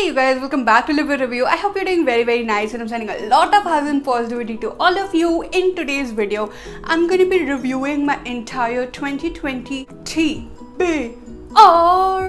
Hey you guys, welcome back to Libro Review. I hope you're doing very nice and I'm sending a lot of hugs and positivity to all of you. In today's video, I'm going to be reviewing my entire 2020 TBR.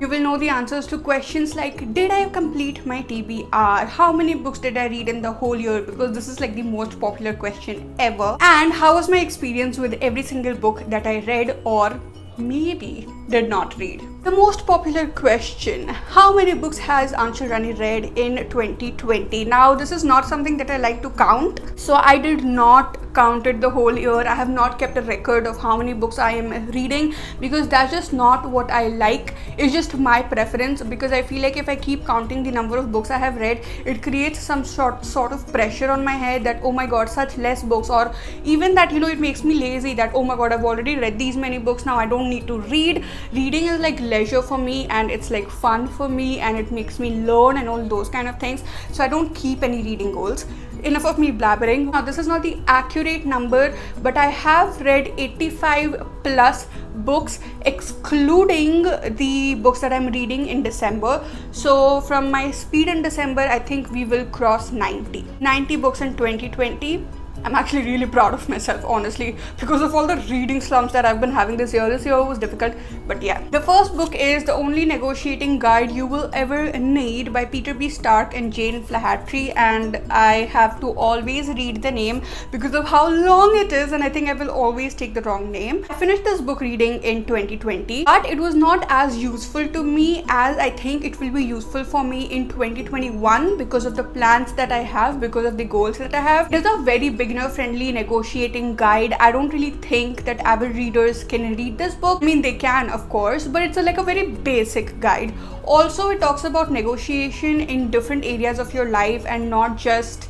You will know the answers to questions like, did I complete my TBR? How many books did I read in the whole year? Because this is like the most popular question ever. And how was my experience with every single book that I read or maybe did not read. The most popular question, how many books has Harari read in 2020? Now this is not something that I like to count, so I did not count it the whole year. I have not kept a record of how many books I am reading because that's just not what I like. It's just my preference, because I feel like if I keep counting the number of books I have read, it creates some sort of pressure on my head that, oh my god, such less books, or even that, it makes me lazy that, oh my god, I've already read these many books, now I don't need to read. Reading is like leisure for me and it's like fun for me and it makes me learn and all those kind of things, so I don't keep any reading goals. Enough of me blabbering. Now this is not the accurate number, but I have read 85 plus books excluding the books that I'm reading in December. So from my speed in December, I think we will cross 90 books in 2020. I'm actually really proud of myself, honestly, because of all the reading slumps that I've been having this year. This year was difficult, but yeah. The first book is The Only Negotiating Guide You Will Ever Need by Peter B. Stark and Jane Flahatri, and I have to always read the name because of how long it is, and I think I will always take the wrong name. I finished this book reading in 2020, but it was not as useful to me as I think it will be useful for me in 2021 because of the plans that I have, because of the goals that I have. It is a very beginner-friendly negotiating guide. I don't really think that avid readers can read this book. I mean, they can, of course, but it's like a very basic guide. Also, it talks about negotiation in different areas of your life and not just,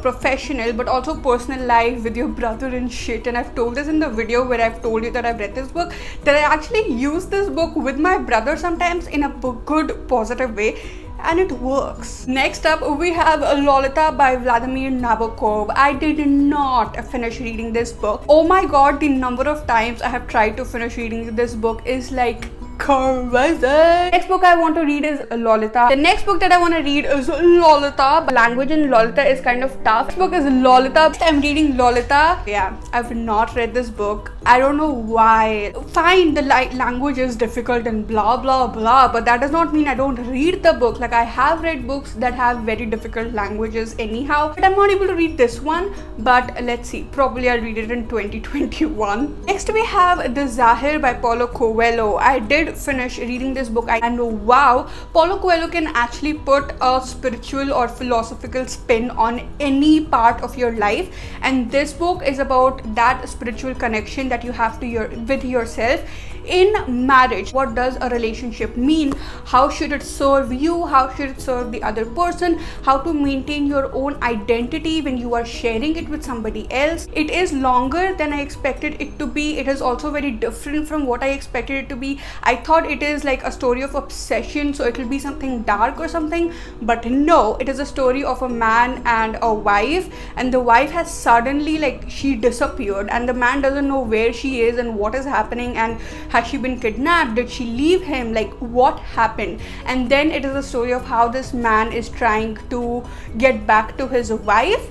professional, but also personal life with your brother and shit. And I've told this in the video where I've told you that I've read this book, that I actually use this book with my brother sometimes in a good, positive way. And it works. Next up, we have Lolita by Vladimir Nabokov. I did not finish reading this book. Oh my god, the number of times I have tried to finish reading this book is like crazy. Next book I want to read is Lolita. The next book that I want to read is Lolita. Language in Lolita is kind of tough. This book is Lolita. I'm reading Lolita. Yeah, I've not read this book. I don't know why. Fine, the language is difficult and blah blah blah, but that does not mean I don't read the book. Like, I have read books that have very difficult languages anyhow, but I'm not able to read this one. But let's see, probably I'll read it in 2021. Next we have the Zahir by Paulo Covello. I did finish reading this book and wow, Paulo Covello can actually put a spiritual or philosophical spin on any part of your life, and this book is about that spiritual connection that you have to with yourself in marriage. What does a relationship mean? How should it serve you? How should it serve the other person? How to maintain your own identity when you are sharing it with somebody else. It is longer than I expected it to be. It is also very different from what I expected it to be. I thought it is like a story of obsession, so it will be something dark or something, but no, it is a story of a man and a wife, and the wife has suddenly, she disappeared and the man doesn't know where she is and what is happening, and has she been kidnapped? Did she leave him? What happened? And then it is a story of how this man is trying to get back to his wife,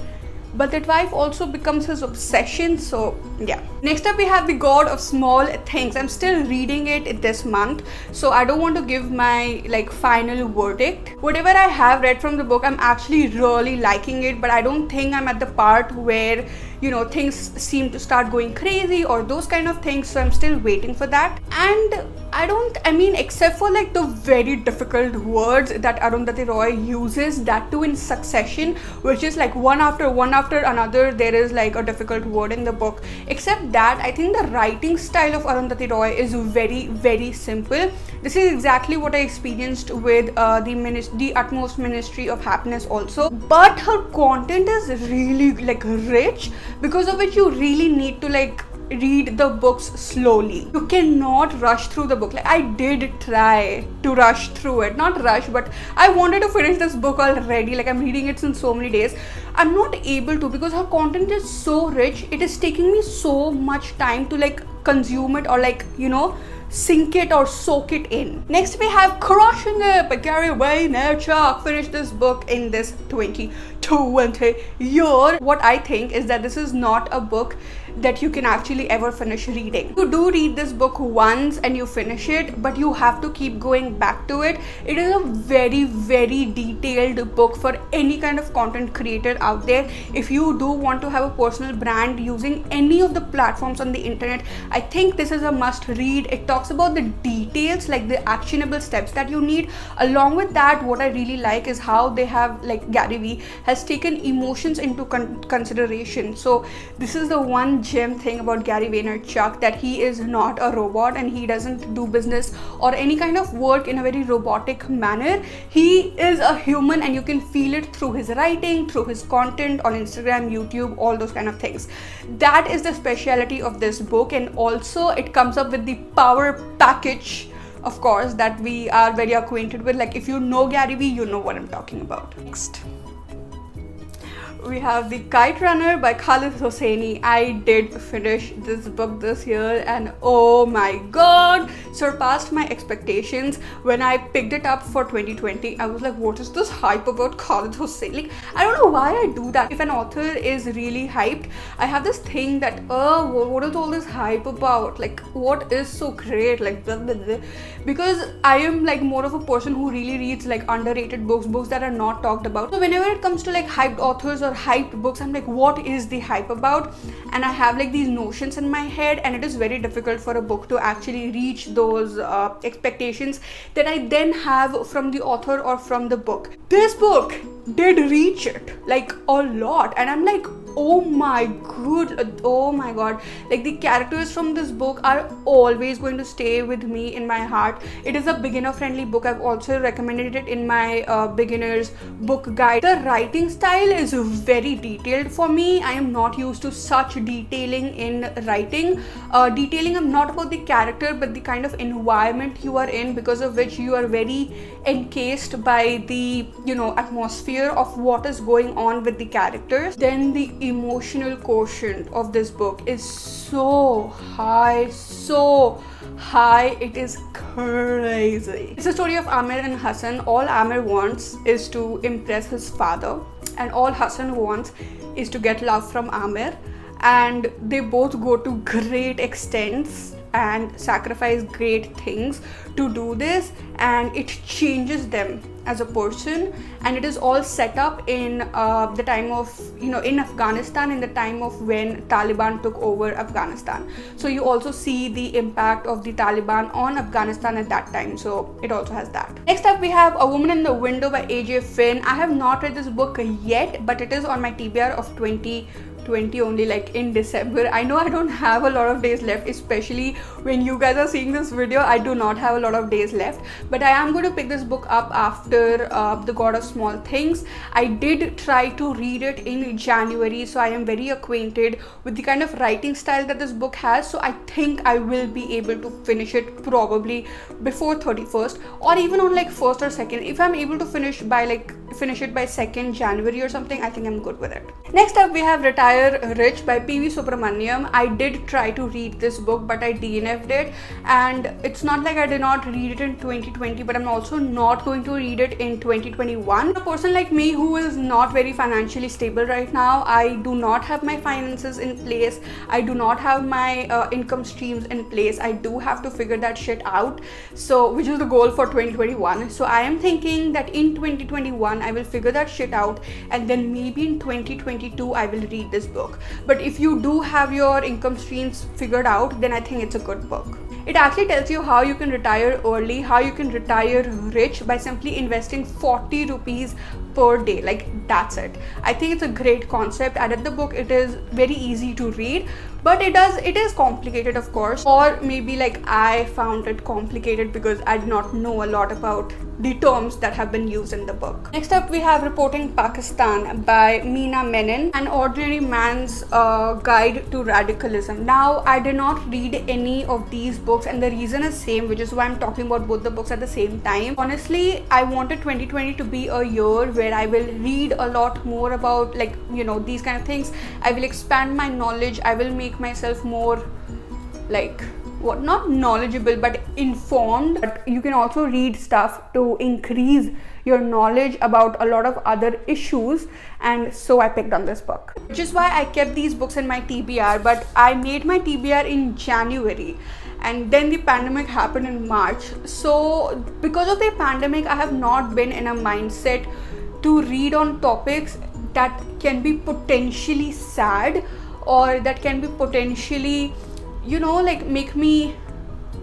but that wife also becomes his obsession. So yeah. Next up we have The God of Small Things. I'm still reading it this month, so I don't want to give my final verdict. Whatever I have read from the book, I'm actually really liking it, but I don't think I'm at the part where things seem to start going crazy or those kind of things, so I'm still waiting for that. And except for the very difficult words that Arundhati Roy uses, that too in succession, which is one after another, there is a difficult word in the book. Except that, I think the writing style of Arundhati Roy is very simple. This is exactly what I experienced with the Utmost Ministry of Happiness also, but her content is really rich, because of which you really need to read the books slowly. You cannot rush through the book. I did try to rush through it, not rush, but I wanted to finish this book already. I'm reading it since so many days. I'm not able to, because her content is so rich. It is taking me so much time to consume it, or sink it or soak it in. Next we have Crushing It by Gary Vaynerchuk. Finished this book in this 2020 year. What I think is that this is not a book that you can actually ever finish reading. You do read this book once and you finish it, but you have to keep going back to it. It is a very, very detailed book for any kind of content creator out there. If you do want to have a personal brand using any of the platforms on the internet, I think this is a must read. It talks about the details, like the actionable steps that you need. Along with that, what I really like is how they have, like, Gary V has taken emotions into consideration. So this is the one gem thing about Gary Vaynerchuk, that he is not a robot and he doesn't do business or any kind of work in a very robotic manner. He is a human and you can feel it through his writing, through his content on Instagram, YouTube, all those kind of things. That is the speciality of this book, and also it comes up with the power package, of course, that we are very acquainted with. Like, if you know Gary V, you know what I'm talking about. Next, we have The Kite Runner by Hosseini. I did finish this book this year and oh my god, surpassed my expectations. When I picked it up for 2020, I was like, what is this hype about Hosseini? Like, I don't know why I do that. If an author is really hyped, I have this thing that, what is all this hype about? Like, what is so great? Like, blah, blah, blah. Because I am like more of a person who really reads like underrated books that are not talked about. So whenever it comes to like hyped authors or hyped books, I'm like, what is the hype about? And I have like these notions in my head, and it is very difficult for a book to actually reach those expectations that I then have from the author or from the book. This book did reach it like a lot, and I'm like, oh my god, like the characters from this book are always going to stay with me in my heart. It is a beginner friendly book. I've also recommended it in my beginner's book guide. The writing style is very detailed for me. I am not used to such detailing in writing. Detailing, I'm not about the character but the kind of environment you are in, because of which you are very encased by the, you know, atmosphere of what is going on with the characters. Then the emotional quotient of this book is so high, it is crazy. It's a story of Amir and Hassan. All Amir wants is to impress his father, and all Hassan wants is to get love from Amir, and they both go to great extents and sacrifice great things to do this, and it changes them as a person. And it is all set up in the time of, you know, in Afghanistan, in the time of when Taliban took over Afghanistan. So you also see the impact of the Taliban on Afghanistan at that time, so it also has that. Next up we have A Woman in the Window by AJ Finn. I have not read this book yet, but it is on my TBR of 2020 only, like in December. I know I don't have a lot of days left, especially when you guys are seeing this video. I do not have a lot of days left, but I am going to pick this book up after The God of Small Things. I did try to read it in January, so I am very acquainted with the kind of writing style that this book has. So I think I will be able to finish it probably before 31st, or even on like 1st or 2nd. If I'm able to finish it by 2nd January or something, I think I'm good with it. Next up we have Retire Rich by P.V. Subramanyam. I did try to read this book, but I DNF'd it, and it's not like I did not read it in 2020, but I'm also not going to read it in 2021. A person like me who is not very financially stable right now, I do not have my finances in place, I do not have my income streams in place. I do have to figure that shit out, so which is the goal for 2021. So I am thinking that in 2021 I will figure that shit out, and then maybe in 2022 I will read this book. But if you do have your income streams figured out, then I think it's a good book. It actually tells you how you can retire early, how you can retire rich by simply investing 40 rupees per day. Like, that's it. I think it's a great concept. I read the book. It is very easy to read, but it is complicated, of course, or maybe like I found it complicated because I did not know a lot about the terms that have been used in the book. Next up we have Reporting Pakistan by Meena Menon, An Ordinary Man's Guide to Radicalism. Now, I did not read any of these books, and the reason is same, which is why I'm talking about both the books at the same time. Honestly, I wanted 2020 to be a year where I will read a lot more about, like, you know, these kind of things. I will expand my knowledge. I will make myself more like not knowledgeable but informed. But you can also read stuff to increase your knowledge about a lot of other issues, and so I picked on this book, which is why I kept these books in my TBR. But I made my TBR in January, and then the pandemic happened in March. So because of the pandemic, I have not been in a mindset to read on topics that can be potentially sad, or that can be potentially, like make me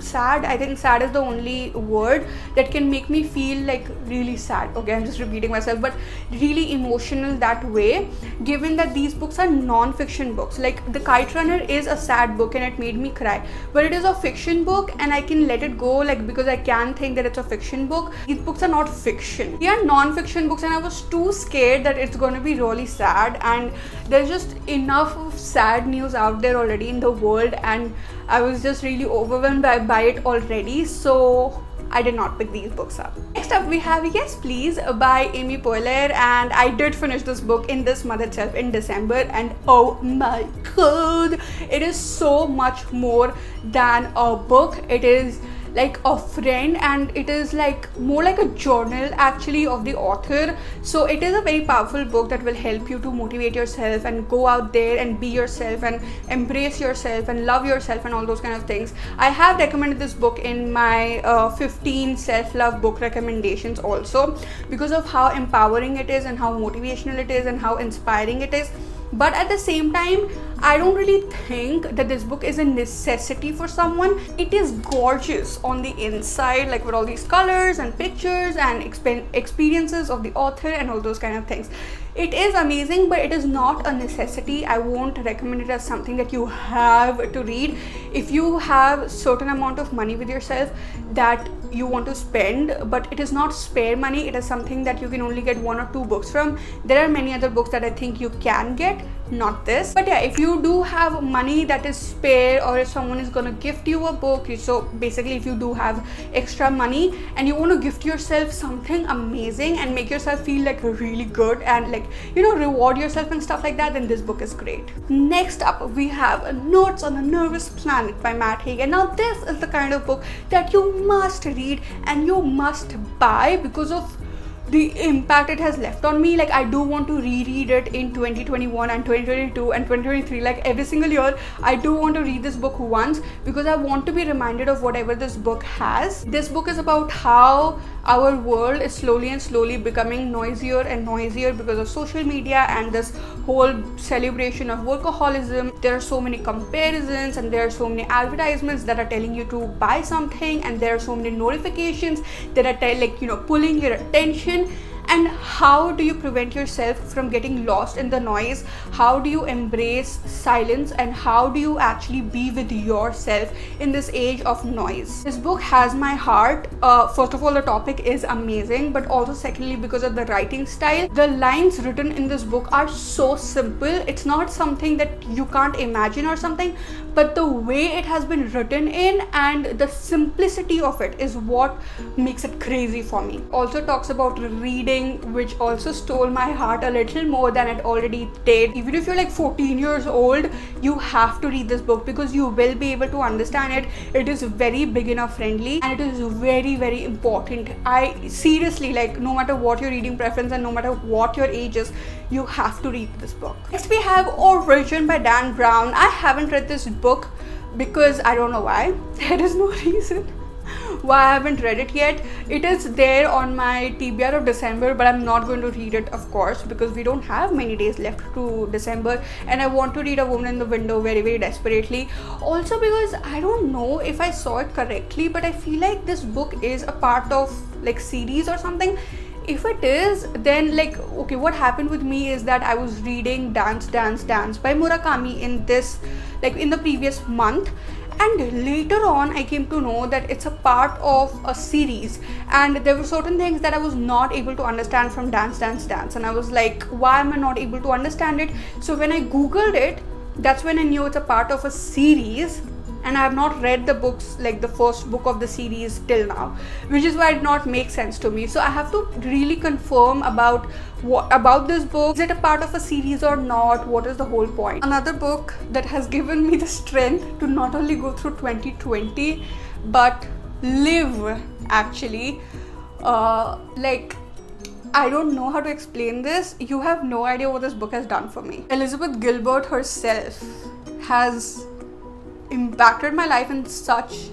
sad. I think sad is the only word that can make me feel like really sad. Okay, I'm just repeating myself, but really emotional that way, given that these books are non-fiction books. Like The Kite Runner is a sad book and it made me cry, but it is a fiction book and I can let it go, like, because I can think that it's a fiction book. These books are not fiction, they are non-fiction books, and I was too scared that it's going to be really sad, and there's just enough of sad news out there already in the world, and I was just really overwhelmed by it already, so I did not pick these books up. Next up we have Yes Please by Amy Poehler, and I did finish this book in this month itself in December, and oh my god, it is so much more than a book. It is like a friend, and it is like more like a journal actually of the author. So it is a very powerful book that will help you to motivate yourself and go out there and be yourself and embrace yourself and love yourself and all those kind of things. I have recommended this book in my 15 self-love book recommendations also, because of how empowering it is and how motivational it is and how inspiring it is. But at the same time, I don't really think that this book is a necessity for someone. It is gorgeous on the inside, like with all these colors and pictures and experiences of the author and all those kind of things. It is amazing, but it is not a necessity. I won't recommend it as something that you have to read. If you have certain amount of money with yourself that you want to spend, but it is not spare money, it is something that you can only get 1 or 2 books from. There are many other books that I think you can get, not this. But yeah, if you do have money that is spare, or if someone is gonna gift you a book, so basically if you do have extra money and you want to gift yourself something amazing and make yourself feel like really good and like, reward yourself and stuff like that, then this book is great. Next up we have Notes on a Nervous Planet by Matt Hagen. Now this is the kind of book that you must read and you must buy because of the impact it has left on me. Like, I do want to reread it in 2021 and 2022 and 2023, like every single year. I do want to read this book once because I want to be reminded of whatever this book has. This book is about how our world is slowly becoming noisier and noisier because of social media and this whole celebration of workaholism. There are so many comparisons and there are so many advertisements that are telling you to buy something, and there are so many notifications that are pulling your attention. And how do you prevent yourself from getting lost in the noise? How do you embrace silence, and how do you actually be with yourself in this age of noise? This book has my heart. First of all, the topic is amazing, but also secondly, because of the writing style. The lines written in this book are so simple. It's not something that you can't imagine or something, but the way it has been written in and the simplicity of it is what makes it crazy for me. Also talks about reading, which also stole my heart a little more than it already did. Even if you're like 14 years old, you have to read this book because you will be able to understand it. It is very beginner friendly and it is very important. I seriously, like, no matter what your reading preference and no matter what your age is, you have to read this book. Next we have Origin by Dan Brown. I haven't read this book because I don't know why. There is no reason why I haven't read it yet. It is there on my TBR of December, but I'm not going to read it, of course, because we don't have many days left to December and I want to read A Woman in the Window very desperately. Also because I don't know if I saw it correctly, but I feel like this book is a part of like series or something. If it is, then like, okay, what happened with me is that I was reading Dance by Murakami in the previous month, and later on I came to know that it's a part of a series, and there were certain things that I was not able to understand from Dance, and I was like, why am I not able to understand it? So when I googled it, that's when I knew it's a part of a series. and I have not read the books, like the first book of the series till now, which is why it did not make sense to me. So I have to really confirm about this book. Is it a part of a series or not? What is the whole point? Another book that has given me the strength to not only go through 2020 but live, actually. Like, I don't know how to explain this. You have no idea what this book has done for me. Elizabeth Gilbert herself has impacted my life in such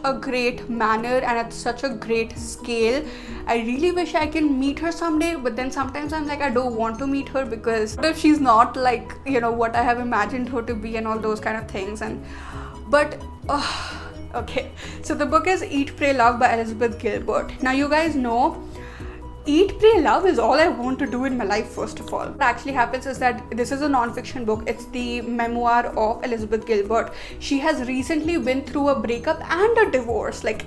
a great manner and at such a great scale. I really wish I can meet her someday, but then sometimes I'm like, I don't want to meet her, because what if she's not like, you know, what I have imagined her to be and all those kind of things. Okay, so the book is Eat, Pray, Love by Elizabeth Gilbert. Now you guys know Eat, Pray, Love is all I want to do in my life, first of all. What actually happens is that this is a non-fiction book. It's the memoir of Elizabeth Gilbert. She has recently been through a breakup and a divorce, like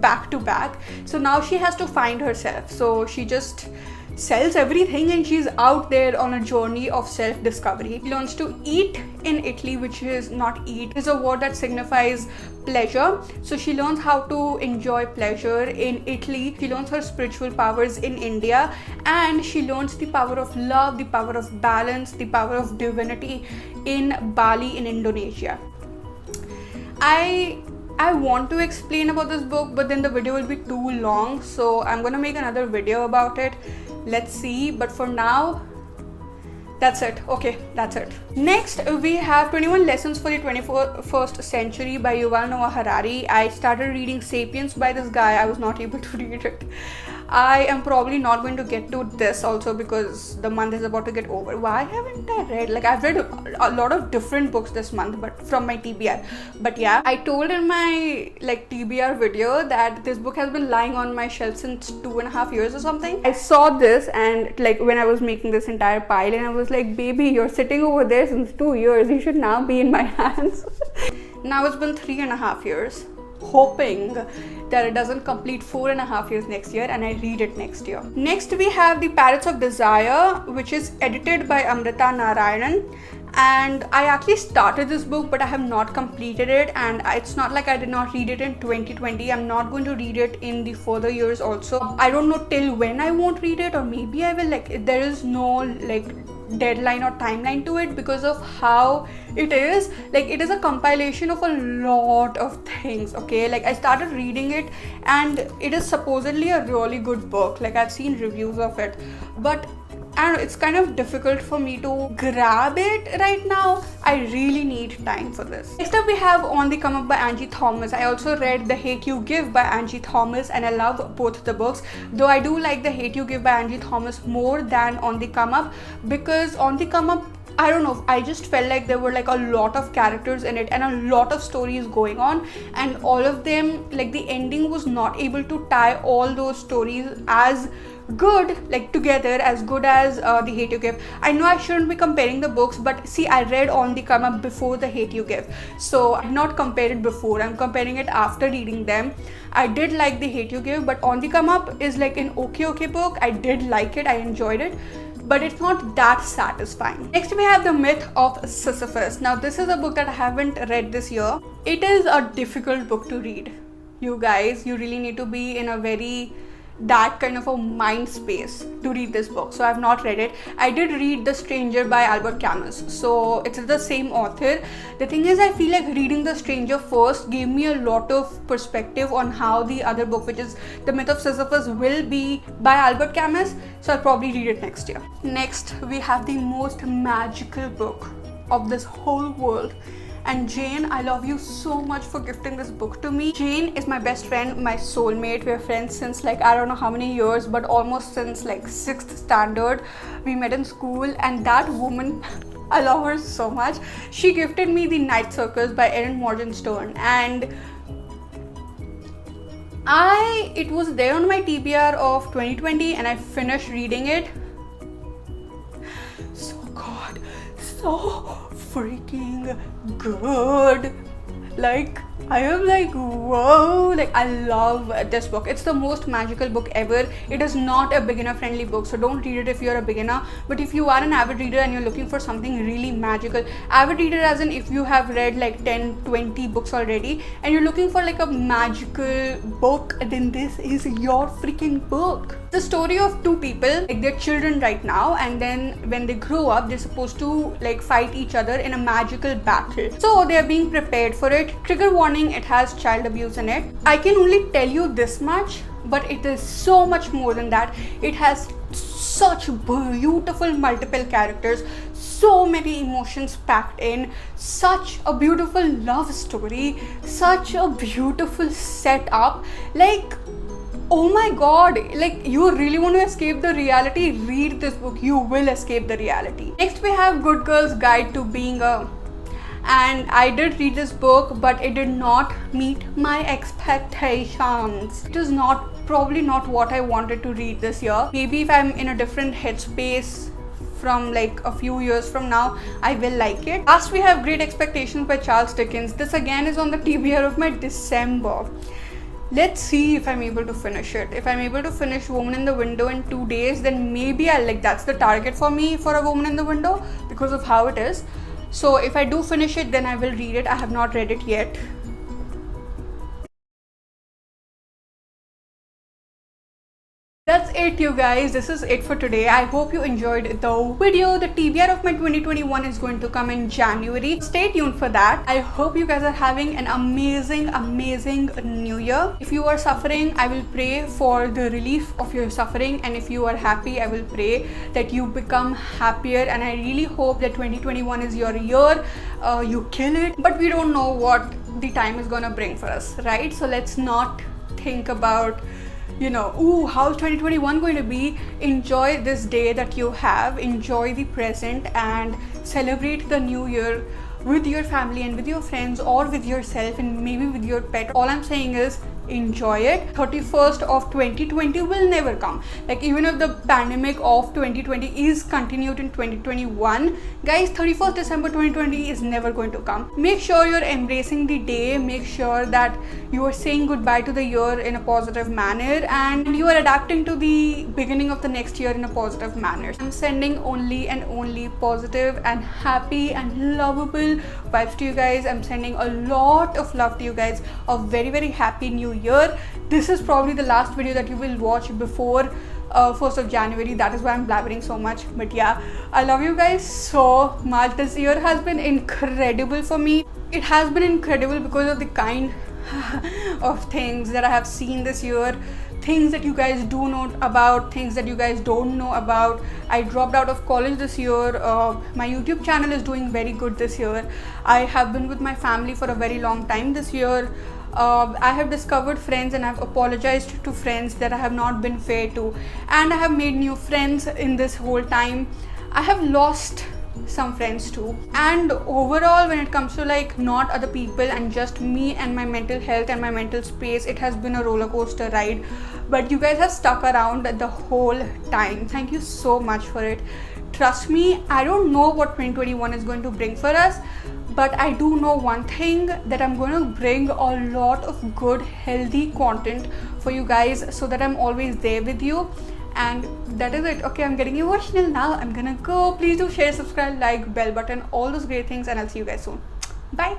back to back. So now she has to find herself. So she just sells everything and she's out there on a journey of self-discovery. She learns to eat in Italy, which is not eat, is a word that signifies pleasure. So she learns how to enjoy pleasure in Italy. She learns her spiritual powers in India, and she learns the power of love, the power of balance, the power of divinity in Bali in Indonesia. I want to explain about this book, but then the video will be too long, so I'm gonna make another video about it. Let's see, but for now, that's it. Okay, that's it. Next, we have 21 Lessons for the 21st Century by Yuval Noah Harari. I started reading Sapiens by this guy. I was not able to read it. I am probably not going to get to this also because the month is about to get over. Why haven't I read? Like, I've read a lot of different books this month, but from my TBR. But yeah, I told in my TBR video that this book has been lying on my shelf since 2.5 years or something. I saw this and when I was making this entire pile, and I was like, baby, you're sitting over there since 2 years. You should now be in my hands. Now it's been 3.5 years. Hoping that it doesn't complete 4.5 years next year and I read it next year. Next we have the Parrots of Desire, which is edited by Amrita Narayanan, and I actually started this book but I have not completed it, and it's not like I did not read it in 2020. I'm not going to read it in the further years also. I don't know till when I won't read it, or maybe I will. There is no deadline or timeline to it because of how it is. It is a compilation of a lot of things. Okay, I started reading it and it is supposedly a really good book. I've seen reviews of it, but I don't know, it's kind of difficult for me to grab it right now. I really need time for this. Next up we have On the Come Up by Angie Thomas. I also read The Hate You Give by Angie Thomas and I love both the books, though I do like The Hate You Give by Angie Thomas more than On the Come Up, because On the Come Up, I don't know, I just felt like there were a lot of characters in it and a lot of stories going on, and all of them, the ending was not able to tie all those stories as good, together, as good as The Hate You Give. I know I shouldn't be comparing the books, but see, I read On the Come Up before The Hate You Give, so I'm not comparing it before, I'm comparing it after reading them. I did like The Hate You Give, but On the Come Up is an okay book. I did like it, I enjoyed it, but it's not that satisfying. Next we have The Myth of Sisyphus. Now this is a book that I haven't read this year. It is a difficult book to read. You guys, you really need to be in that kind of a mind space to read this book. So I've not read it. I did read The Stranger by Albert Camus, so it's the same author. The thing is, I feel like reading The Stranger first gave me a lot of perspective on how the other book, which is The Myth of Sisyphus, will be by Albert Camus, so I'll probably read it next year. Next we have the most magical book of this whole world. And Jane, I love you so much for gifting this book to me. Jane is my best friend, my soulmate. We're friends since I don't know how many years, but almost since 6th standard. We met in school, and that woman, I love her so much. She gifted me The Night Circus by Erin Morgenstern, and it was there on my TBR of 2020 and I finished reading it. So freaking good. I am like, whoa, like I love this book. It's the most magical book ever. It is not a beginner friendly book, so don't read it if you're a beginner. But if you are an avid reader and you're looking for something really magical, avid reader as in if you have read like 10-20 books already and you're looking for like a magical book, then this is your freaking book. The story of two people, like they're children right now, and then when they grow up, they're supposed to like fight each other in a magical battle. So they're being prepared for it. Trigger warning, it has child abuse in it. I can only tell you this much, but it is so much more than that. It has such beautiful multiple characters, so many emotions packed in, such a beautiful love story, such a beautiful setup. Like, oh my god, like you really want to escape the reality, read this book, you will escape the reality. Next we have Good Girl's Guide to Being a... And I did read this book, but it did not meet my expectations. It is probably not what I wanted to read this year. Maybe if I'm in a different headspace from like a few years from now, I will like it. Last we have Great Expectations by Charles Dickens. This again is on the TBR of my December. Let's see if I'm able to finish it. If I'm able to finish Woman in the Window in 2 days, then maybe I'll like, that's the target for me for a Woman in the Window because of how it is. So if I do finish it, then I will read it. I have not read it yet. That's it, you guys. This is it for today. I hope you enjoyed the video. The TBR of my 2021 is going to come in January. Stay tuned for that. I hope you guys are having an amazing new year. If you are suffering, I will pray for the relief of your suffering, and if you are happy, I will pray that you become happier. And I really hope that 2021 is your year. You kill it, but we don't know what the time is gonna bring for us, right? So let's not think about, you know, ooh, how's 2021 going to be? Enjoy this day that you have, enjoy the present, and celebrate the new year with your family and with your friends, or with yourself and maybe with your pet. All I'm saying is enjoy it. 31st of 2020 will never come. Like, even if the pandemic of 2020 is continued in 2021, guys, 31st December 2020 is never going to come. Make sure you're embracing the day. Make sure that you are saying goodbye to the year in a positive manner, and you are adapting to the beginning of the next year in a positive manner. I'm sending only and only positive and happy and lovable vibes to you guys. I'm sending a lot of love to you guys. A very happy new year. This is probably the last video that you will watch before 1st of January. That is why I'm blabbering so much. But yeah, I love you guys so much. This year has been incredible for me. It has been incredible because of the kind of things that I have seen this year. Things that you guys do know about, things that you guys don't know about. I dropped out of college this year. My YouTube channel is doing very good this year. I have been with my family for a very long time this year. I have discovered friends, and I've apologized to friends that I have not been fair to, and I have made new friends in this whole time. I have lost some friends too, and overall, when it comes to like not other people and just me and my mental health and my mental space, it has been a roller coaster ride. But you guys have stuck around the whole time. Thank you so much for it. Trust me, I don't know what 2021 is going to bring for us, but I do know one thing, that I'm going to bring a lot of good, healthy content for you guys, so that I'm always there with you. And that is it. Okay, I'm getting emotional now. I'm gonna go. Please do share, subscribe, like, bell button, all those great things, and I'll see you guys soon. Bye.